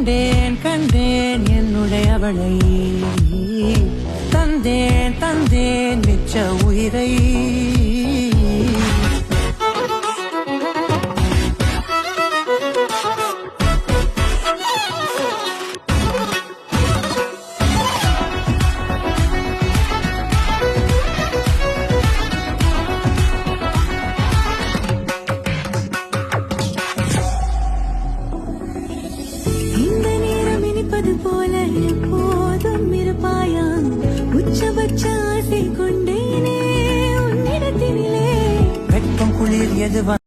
கண்டேன் கண்டேன் என்னுடையவளை, தந்தேன் தந்தேன் மிச்ச உயிரை. போல எப்போதும் இருப்பாயா, உச்சபட்ச ஆசை கொண்டேனே உன்னிடத்தினிலே. வெட்கம் குளிர் எது